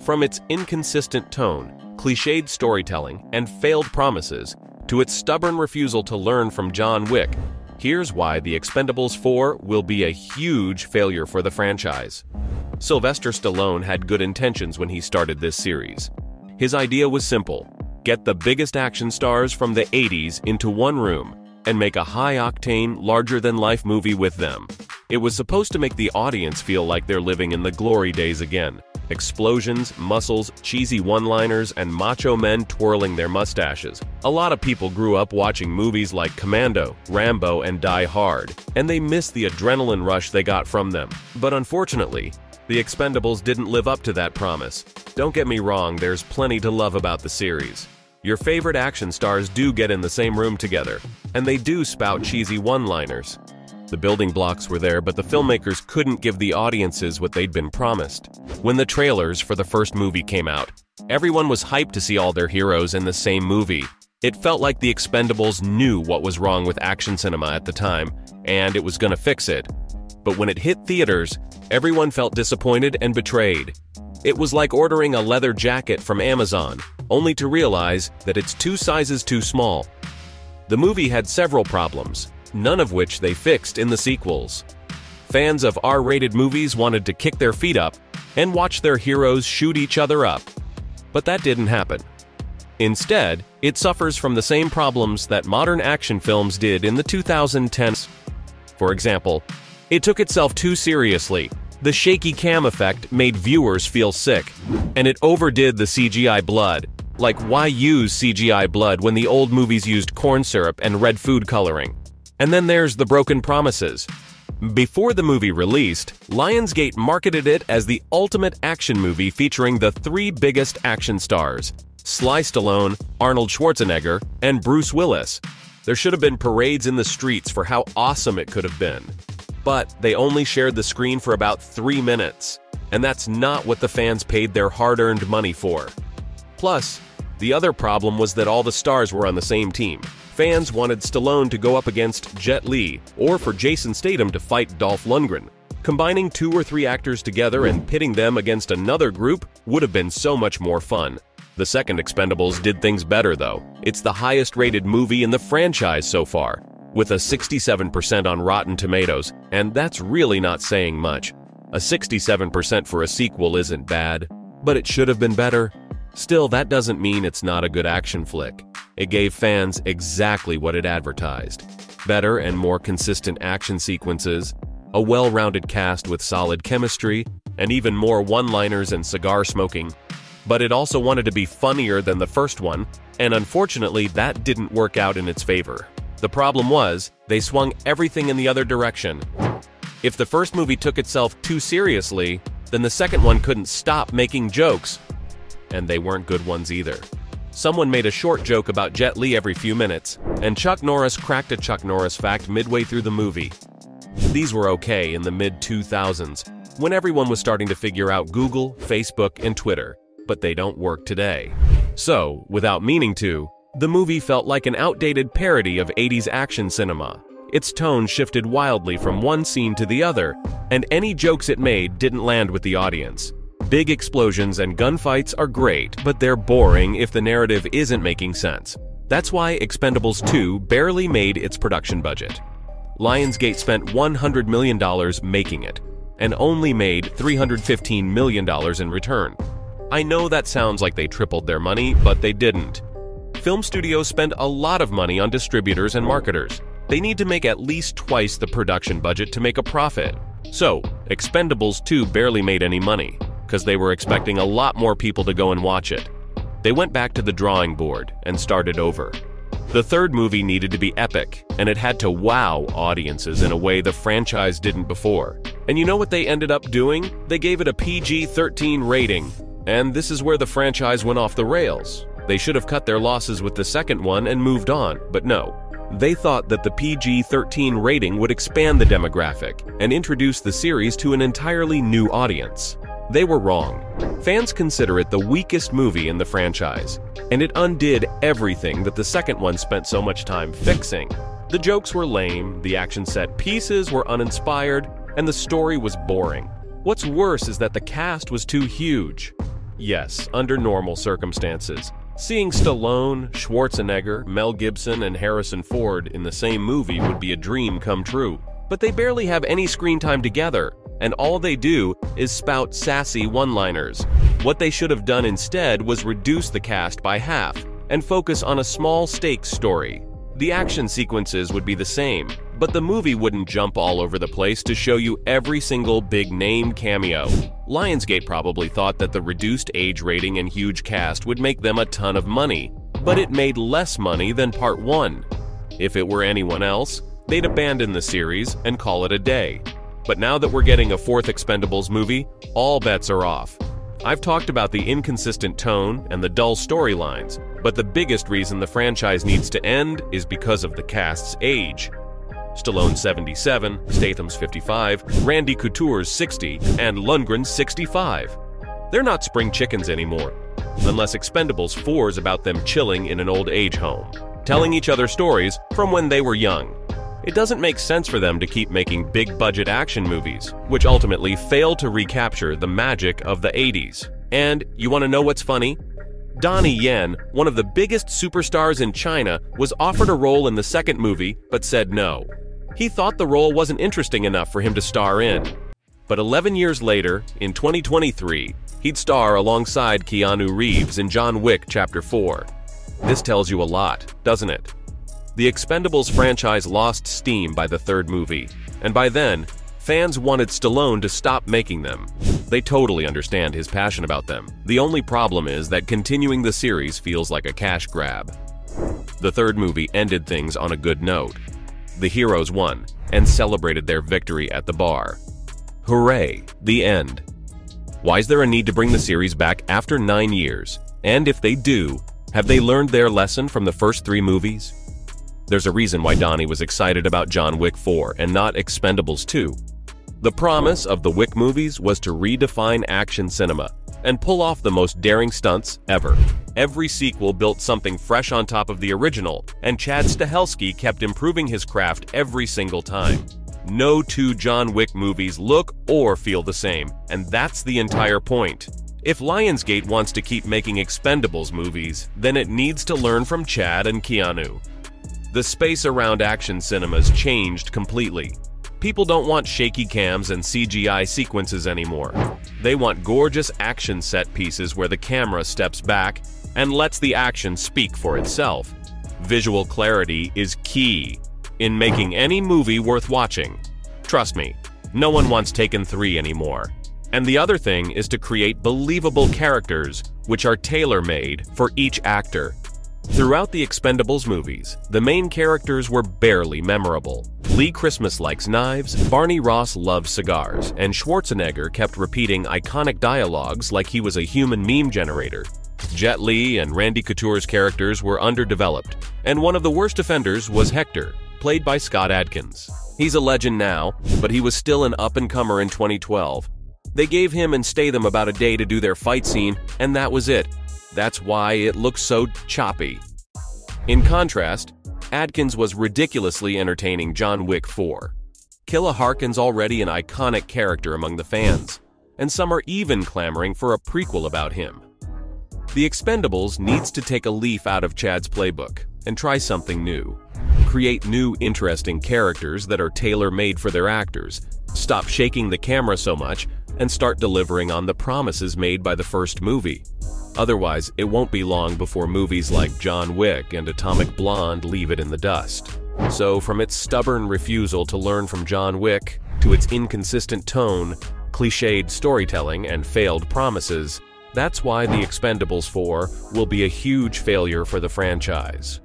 From its inconsistent tone, cliched storytelling, and failed promises, to its stubborn refusal to learn from John Wick, here's why The Expendables 4 will be a huge failure for the franchise. Sylvester Stallone had good intentions when he started this series. His idea was simple: get the biggest action stars from the 80s into one room and make a high-octane, larger-than-life movie with them. It was supposed to make the audience feel like they're living in the glory days again. Explosions, muscles, cheesy one-liners, and macho men twirling their mustaches. A lot of people grew up watching movies like Commando, Rambo, and Die Hard, and they missed the adrenaline rush they got from them. But unfortunately, The Expendables didn't live up to that promise. Don't get me wrong, there's plenty to love about the series. Your favorite action stars do get in the same room together, and they do spout cheesy one-liners. The building blocks were there, but the filmmakers couldn't give the audiences what they'd been promised. When the trailers for the first movie came out, everyone was hyped to see all their heroes in the same movie. It felt like The Expendables knew what was wrong with action cinema at the time, and it was gonna fix it. But when it hit theaters, everyone felt disappointed and betrayed. It was like ordering a leather jacket from Amazon, only to realize that it's 2 sizes too small. The movie had several problems, none of which they fixed in the sequels. Fans of R-rated movies wanted to kick their feet up and watch their heroes shoot each other up. But that didn't happen. Instead, it suffers from the same problems that modern action films did in the 2010s. For example, it took itself too seriously. The shaky cam effect made viewers feel sick, and it overdid the CGI blood. Like, why use CGI blood when the old movies used corn syrup and red food coloring? And then there's the broken promises. Before the movie released, Lionsgate marketed it as the ultimate action movie featuring the 3 biggest action stars: Sly Stallone, Arnold Schwarzenegger, and Bruce Willis. There should have been parades in the streets for how awesome it could have been. But they only shared the screen for about 3 minutes, and that's not what the fans paid their hard-earned money for. Plus, the other problem was that all the stars were on the same team. Fans wanted Stallone to go up against Jet Li, or for Jason Statham to fight Dolph Lundgren. Combining 2 or 3 actors together and pitting them against another group would have been so much more fun. The second Expendables did things better, though. It's the highest-rated movie in the franchise so far, with a 67% on Rotten Tomatoes, and that's really not saying much. A 67% for a sequel isn't bad, but it should have been better. Still, that doesn't mean it's not a good action flick. It gave fans exactly what it advertised: better and more consistent action sequences, a well-rounded cast with solid chemistry, and even more one-liners and cigar smoking. But it also wanted to be funnier than the first one, and unfortunately that didn't work out in its favor. The problem was, they swung everything in the other direction. If the first movie took itself too seriously, then the second one couldn't stop making jokes. And they weren't good ones either. Someone made a short joke about Jet Li every few minutes, and Chuck Norris cracked a Chuck Norris fact midway through the movie. These were okay in the mid-2000s, when everyone was starting to figure out Google, Facebook, and Twitter, but they don't work today. So, without meaning to, the movie felt like an outdated parody of 80s action cinema. Its tone shifted wildly from one scene to the other, and any jokes it made didn't land with the audience. Big explosions and gunfights are great, but they're boring if the narrative isn't making sense. That's why Expendables 2 barely made its production budget. Lionsgate spent $100 million making it, and only made $315 million in return. I know that sounds like they tripled their money, but they didn't. Film studios spend a lot of money on distributors and marketers. They need to make at least twice the production budget to make a profit. So, Expendables 2 barely made any money, because they were expecting a lot more people to go and watch it. They went back to the drawing board and started over. The third movie needed to be epic, and it had to wow audiences in a way the franchise didn't before. And you know what they ended up doing? They gave it a PG-13 rating. And this is where the franchise went off the rails. They should have cut their losses with the second one and moved on, but no. They thought that the PG-13 rating would expand the demographic and introduce the series to an entirely new audience. They were wrong. Fans consider it the weakest movie in the franchise, and it undid everything that the second one spent so much time fixing. The jokes were lame, the action set pieces were uninspired, and the story was boring. What's worse is that the cast was too huge. Yes, under normal circumstances. Seeing Stallone, Schwarzenegger, Mel Gibson, and Harrison Ford in the same movie would be a dream come true. But they barely have any screen time together, and all they do is spout sassy one-liners. What they should have done instead was reduce the cast by half and focus on a small stakes story. The action sequences would be the same, but the movie wouldn't jump all over the place to show you every single big-name cameo. Lionsgate probably thought that the reduced age rating and huge cast would make them a ton of money, but it made less money than Part 1. If it were anyone else, they'd abandon the series and call it a day. But now that we're getting a fourth Expendables movie, all bets are off. I've talked about the inconsistent tone and the dull storylines, but the biggest reason the franchise needs to end is because of the cast's age. Stallone's 77, Statham's 55, Randy Couture's 60, and Lundgren's 65. They're not spring chickens anymore, unless Expendables 4 is about them chilling in an old age home, telling each other stories from when they were young. It doesn't make sense for them to keep making big-budget action movies, which ultimately fail to recapture the magic of the 80s. And you want to know what's funny? Donnie Yen, one of the biggest superstars in China, was offered a role in the second movie, but said no. He thought the role wasn't interesting enough for him to star in. But 11 years later, in 2023, he'd star alongside Keanu Reeves in John Wick Chapter 4. This tells you a lot, doesn't it? The Expendables franchise lost steam by the third movie, and by then, fans wanted Stallone to stop making them. They totally understand his passion about them. The only problem is that continuing the series feels like a cash grab. The third movie ended things on a good note. The heroes won and celebrated their victory at the bar. Hooray, the end. Why is there a need to bring the series back after 9 years? And if they do, have they learned their lesson from the first 3 movies? There's a reason why Donnie was excited about John Wick 4 and not Expendables 2. The promise of the Wick movies was to redefine action cinema and pull off the most daring stunts ever. Every sequel built something fresh on top of the original, and Chad Stahelski kept improving his craft every single time. No 2 John Wick movies look or feel the same, and that's the entire point. If Lionsgate wants to keep making Expendables movies, then it needs to learn from Chad and Keanu. The space around action cinemas changed completely. People don't want shaky cams and CGI sequences anymore. They want gorgeous action set pieces where the camera steps back and lets the action speak for itself. Visual clarity is key in making any movie worth watching. Trust me, no one wants Taken 3 anymore. And the other thing is to create believable characters which are tailor-made for each actor. Throughout the Expendables movies, the main characters were barely memorable. Lee Christmas likes knives, Barney Ross loves cigars, and Schwarzenegger kept repeating iconic dialogues like he was a human meme generator. Jet Li and Randy Couture's characters were underdeveloped, and one of the worst offenders was Hector, played by Scott Adkins. He's a legend now, but he was still an up-and-comer in 2012. They gave him and Statham about a day to do their fight scene, and that was it. That's why it looks so choppy. In contrast, Adkins was ridiculously entertaining John Wick 4. Killa Harkin's already an iconic character among the fans, and some are even clamoring for a prequel about him. The Expendables needs to take a leaf out of Chad's playbook and try something new. Create new, interesting characters that are tailor-made for their actors, stop shaking the camera so much, and start delivering on the promises made by the first movie. Otherwise, it won't be long before movies like John Wick and Atomic Blonde leave it in the dust. So, from its stubborn refusal to learn from John Wick, to its inconsistent tone, cliched storytelling, and failed promises, that's why The Expendables 4 will be a huge failure for the franchise.